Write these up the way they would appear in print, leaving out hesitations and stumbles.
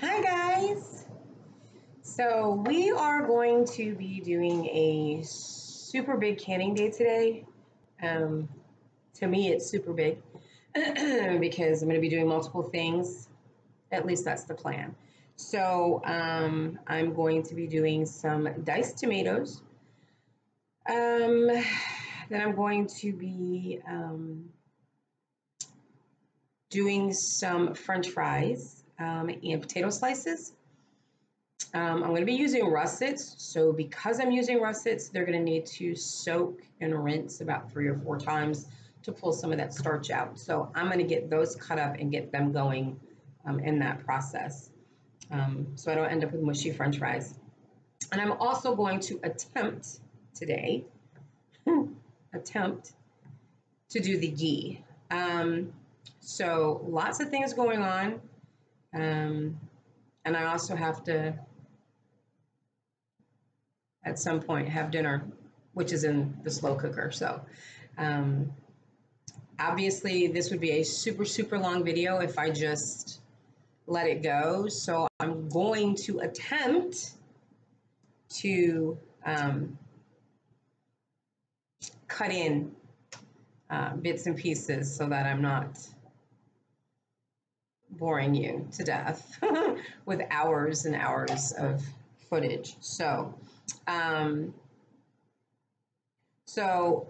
Hi guys! So we are going to be doing a super big canning day today. To me it's super big because I'm going to be doing multiple things. At least that's the plan. So I'm going to be doing some diced tomatoes. Then I'm going to be doing some French fries and potato slices. I'm going to be using russets. So because I'm using russets, they're going to need to soak and rinse about 3 or 4 times to pull some of that starch out. So I'm going to get those cut up and get them going in that process. So I don't end up with mushy French fries. And I'm also going to attempt today, to do the ghee. So lots of things going on. And I also have to, at some point, have dinner, which is in the slow cooker. So obviously this would be a super, super long video if I just let it go. So I'm going to attempt to cut in bits and pieces so that I'm not boring you to death with hours and hours of footage. So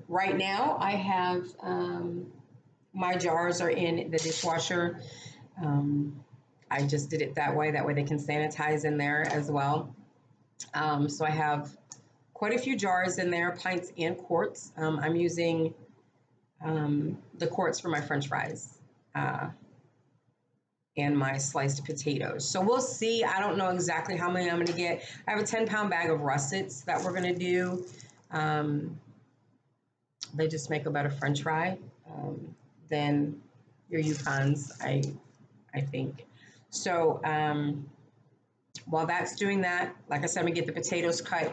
right now I have my jars are in the dishwasher. I just did it that way they can sanitize in there as well. So I have quite a few jars in there, pints and quarts. I'm using the quarts for my French fries and my sliced potatoes. So we'll see. I don't know exactly how many I'm going to get. I have a 10-pound bag of russets that we're going to do. They just make a better French fry than your Yukons, I think. So while that's doing that, like I said, I'm going to get the potatoes cut.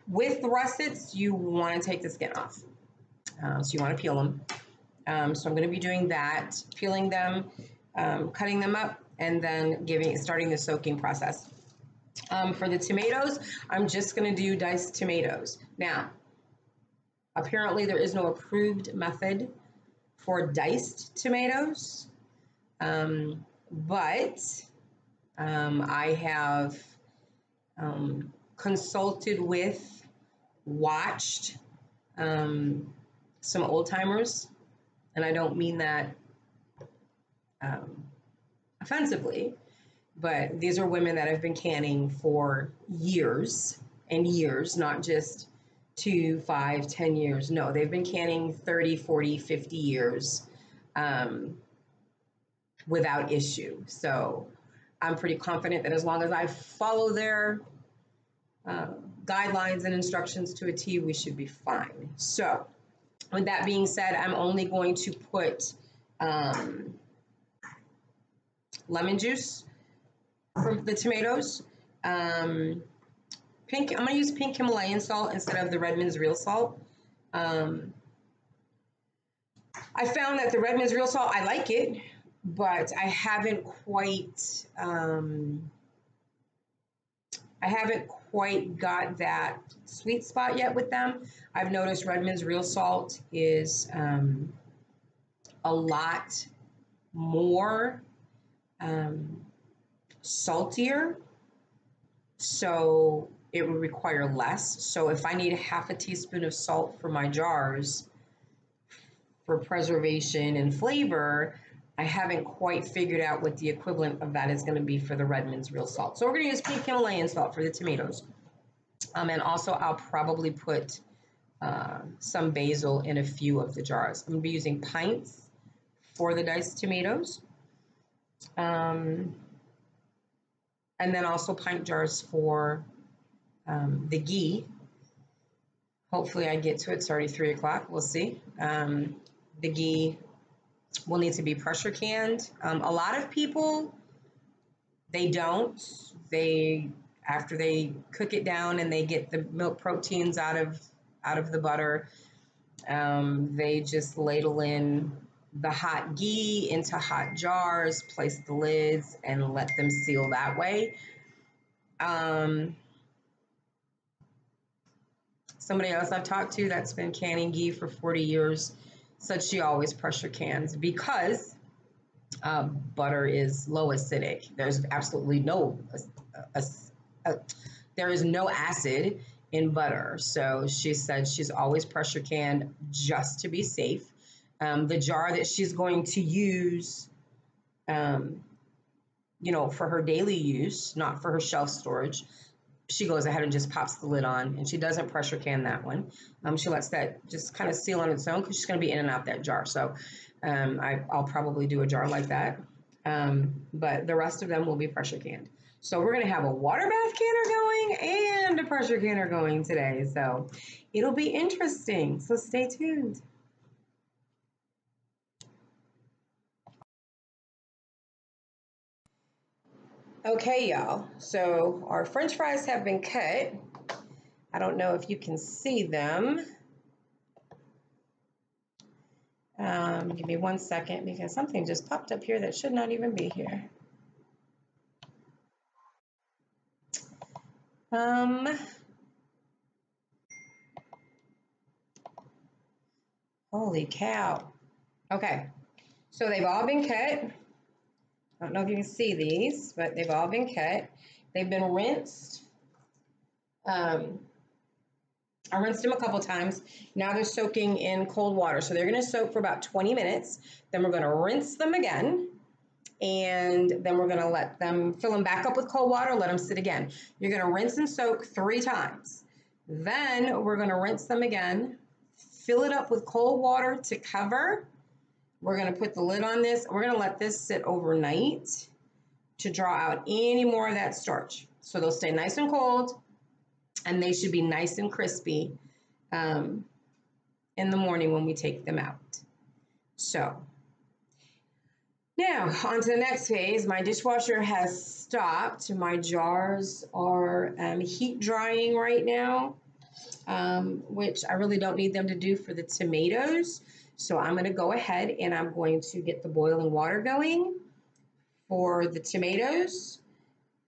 With the russets, you want to take the skin off. So you want to peel them. So I'm going to be doing that, peeling them, cutting them up, and then starting the soaking process. For the tomatoes, I'm just going to do diced tomatoes. Now, apparently there is no approved method for diced tomatoes, but I have consulted with, watched some old timers, and I don't mean that offensively, but these are women that have been canning for years and years, not just 2, 5, 10 years. No, they've been canning 30, 40, 50 years without issue. So I'm pretty confident that as long as I follow their guidelines and instructions to a T, we should be fine. So with that being said, I'm only going to put lemon juice for the tomatoes. I'm going to use pink Himalayan salt instead of the Redmond's real salt. I found that the Redmond's real salt, I like it, but I haven't quite got that sweet spot yet with them. I've noticed Redmond's real salt is a lot more saltier, so it would require less. So if I need 1/2 teaspoon of salt for my jars for preservation and flavor, I haven't quite figured out what the equivalent of that is going to be for the Redmond's real salt. So we're going to use pink Himalayan salt for the tomatoes. And also I'll probably put some basil in a few of the jars. I'm going to be using pints for the diced tomatoes. And then also pint jars for the ghee. Hopefully I get to it. It's already 3 o'clock. We'll see. The ghee will need to be pressure canned. A lot of people, they don't. After they cook it down and they get the milk proteins out of the butter, they just ladle in the hot ghee into hot jars, place the lids, and let them seal that way. Somebody else I've talked to that's been canning ghee for 40 years said she always pressure cans because butter is low acidic. There's absolutely no, there is no acid in butter. So she said she's always pressure canned just to be safe. The jar that she's going to use, you know, for her daily use, not for her shelf storage, she goes ahead and just pops the lid on, and she doesn't pressure can that one. She lets that just kind of seal on its own because she's going to be in and out that jar. So I'll probably do a jar like that. But the rest of them will be pressure canned. So we're going to have a water bath canner going and a pressure canner going today. So it'll be interesting. So stay tuned. Okay, y'all. So our French fries have been cut. I don't know if you can see them. Give me 1 second because something just popped up here that should not even be here. Holy cow. Okay, so they've all been cut. I don't know if you can see these, but they've all been cut. They've been rinsed. I rinsed them a couple times. Now they're soaking in cold water. So they're gonna soak for about 20 minutes. Then we're gonna rinse them again. And then we're gonna let them, fill them back up with cold water, let them sit again. You're gonna rinse and soak 3 times. Then we're gonna rinse them again, fill it up with cold water to cover. We're gonna put the lid on this. We're gonna let this sit overnight to draw out any more of that starch. So they'll stay nice and cold, and they should be nice and crispy in the morning when we take them out. So now on to the next phase. My dishwasher has stopped. My jars are heat drying right now, which I really don't need them to do for the tomatoes. So I'm going to go ahead and I'm going to get the boiling water going for the tomatoes.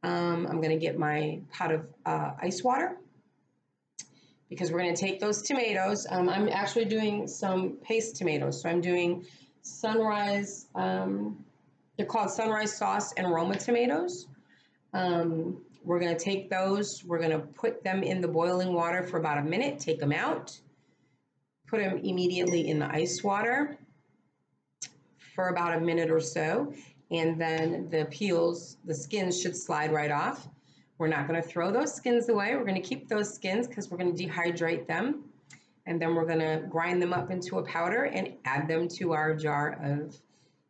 I'm going to get my pot of ice water because we're going to take those tomatoes. I'm actually doing some paste tomatoes. So I'm doing sunrise, they're called sunrise sauce and Roma tomatoes. We're going to take those, we're going to put them in the boiling water for about a minute, take them out, put them immediately in the ice water for about a minute or so, and then the peels, the skins should slide right off. We're not going to throw those skins away. We're going to keep those skins because we're going to dehydrate them, and then we're going to grind them up into a powder and add them to our jar of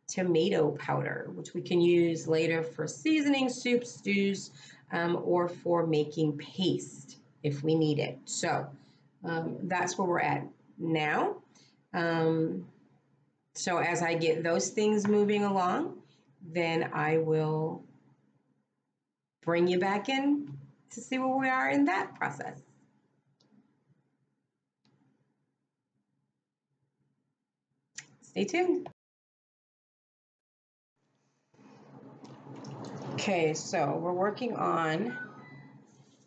tomato powder, which we can use later for seasoning soups, stews, or for making paste if we need it. So that's where we're at now. So as I get those things moving along, then I will bring you back in to see where we are in that process. Stay tuned. Okay, so we're working on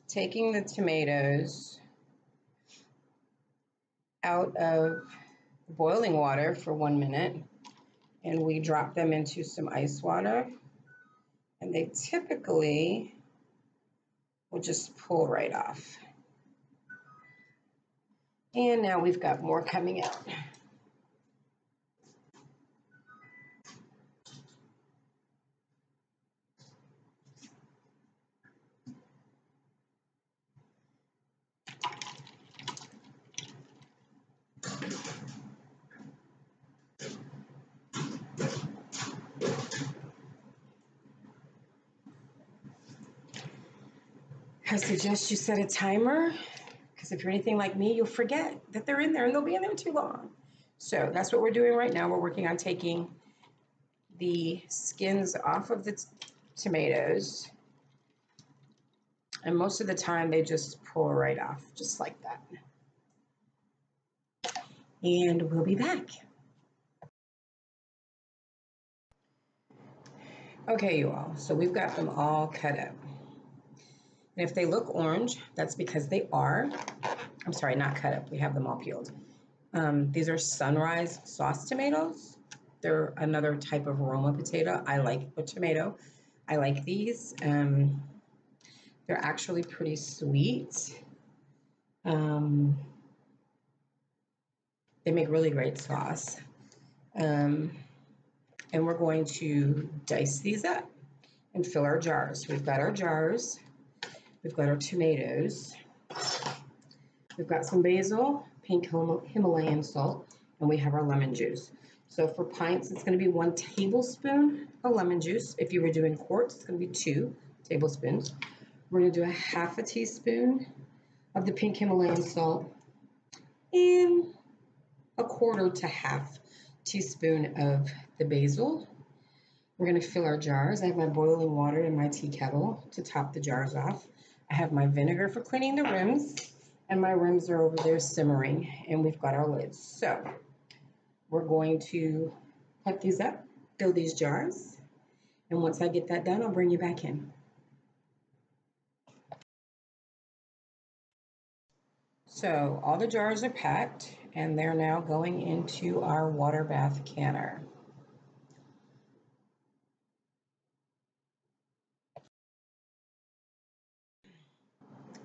taking the tomatoes out of boiling water for 1 minute, and we drop them into some ice water, and they typically will just pull right off. And now we've got more coming out. I suggest you set a timer, because if you're anything like me, you'll forget that they're in there and they'll be in there too long. So that's what we're doing right now. We're working on taking the skins off of the tomatoes. And most of the time they just pull right off, just like that. And we'll be back. Okay, you all, so we've got them all cut up. And if they look orange, that's because they are. I'm sorry, not cut up. We have them all peeled. These are sunrise sauce tomatoes. They're another type of Roma potato. I like a tomato. I like these. They're actually pretty sweet. They make really great sauce. And we're going to dice these up and fill our jars. We've got our jars. We've got our tomatoes. We've got some basil, pink Himalayan salt, and we have our lemon juice. So for pints, it's going to be 1 tablespoon of lemon juice. If you were doing quarts, it's going to be 2 tablespoons. We're going to do a half a teaspoon of the pink Himalayan salt and a 1/4 to half teaspoon of the basil. We're going to fill our jars. I have my boiling water in my tea kettle to top the jars off. I have my vinegar for cleaning the rims, and my rims are over there simmering, and we've got our lids. So we're going to cut these up, fill these jars, and once I get that done, I'll bring you back in. So all the jars are packed, and they're now going into our water bath canner.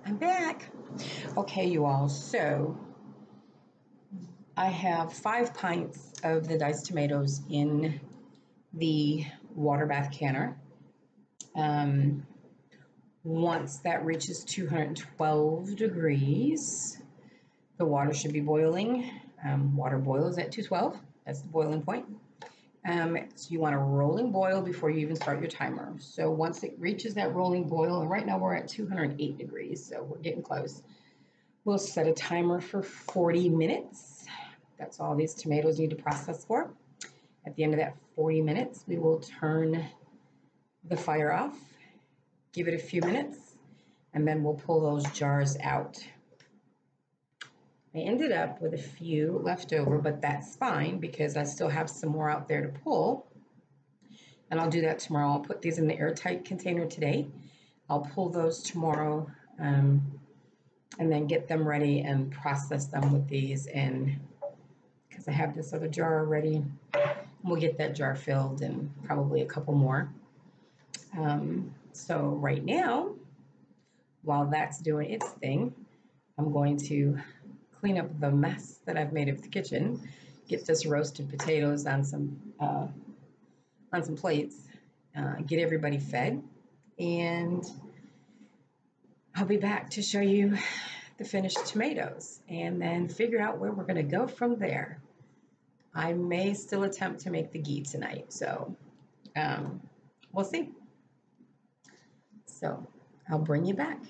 I'm back. Okay, you all, so I have 5 pints of the diced tomatoes in the water bath canner. Once that reaches 212 degrees, the water should be boiling. Water boils at 212. That's the boiling point. So you want a rolling boil before you even start your timer. So once it reaches that rolling boil, and right now we're at 208 degrees, so we're getting close. We'll set a timer for 40 minutes. That's all these tomatoes need to process for. At the end of that 40 minutes, we will turn the fire off, give it a few minutes, and then we'll pull those jars out. I ended up with a few left over, but that's fine because I still have some more out there to pull. And I'll do that tomorrow. I'll put these in the airtight container today. I'll pull those tomorrow and then get them ready and process them with these. And because I have this other jar already, we'll get that jar filled and probably a couple more. So right now, while that's doing its thing, I'm going to clean up the mess that I've made of the kitchen, get this roasted potatoes on some plates, get everybody fed, and I'll be back to show you the finished tomatoes and then figure out where we're going to go from there. I may still attempt to make the ghee tonight, so we'll see. So I'll bring you back.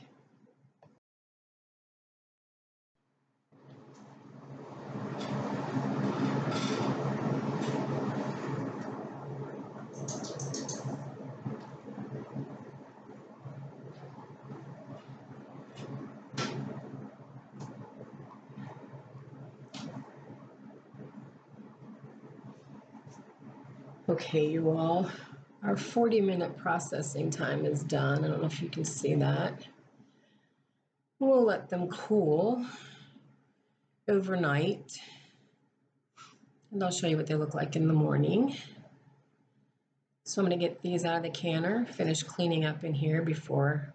Okay, you all, our 40-minute processing time is done. I don't know if you can see that. We'll let them cool overnight, and I'll show you what they look like in the morning. So I'm going to get these out of the canner, finish cleaning up in here before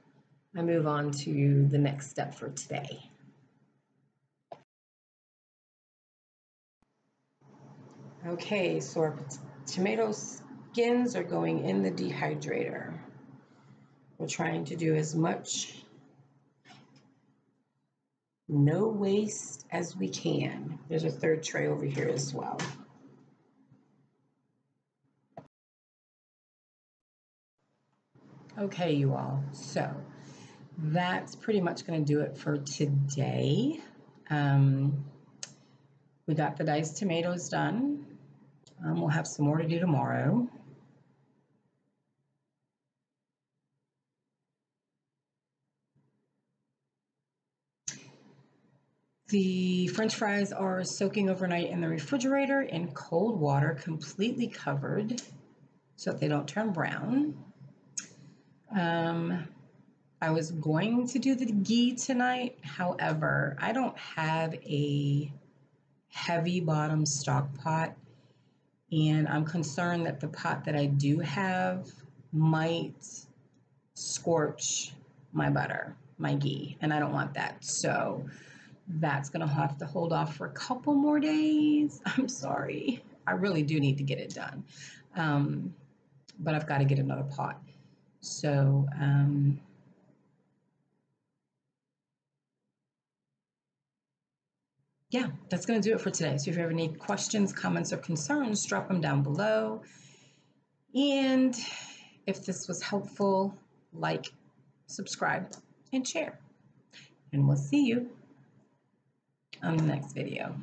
I move on to the next step for today. Okay, so our tomato skins are going in the dehydrator. We're trying to do as much no waste as we can. There's a third tray over here as well. Okay, you all, so that's pretty much going to do it for today. We got the diced tomatoes done. We'll have some more to do tomorrow. The French fries are soaking overnight in the refrigerator in cold water, completely covered. so that they don't turn brown. I was going to do the ghee tonight. However, I don't have a heavy bottom stock pot, and I'm concerned that the pot that I do have might scorch my butter, my ghee, and I don't want that. So that's gonna have to hold off for a couple more days. I'm sorry. I really do need to get it done. But I've got to get another pot. So, yeah, that's going to do it for today. So if you have any questions, comments, or concerns, drop them down below. And if this was helpful, like, subscribe, and share. And we'll see you on the next video.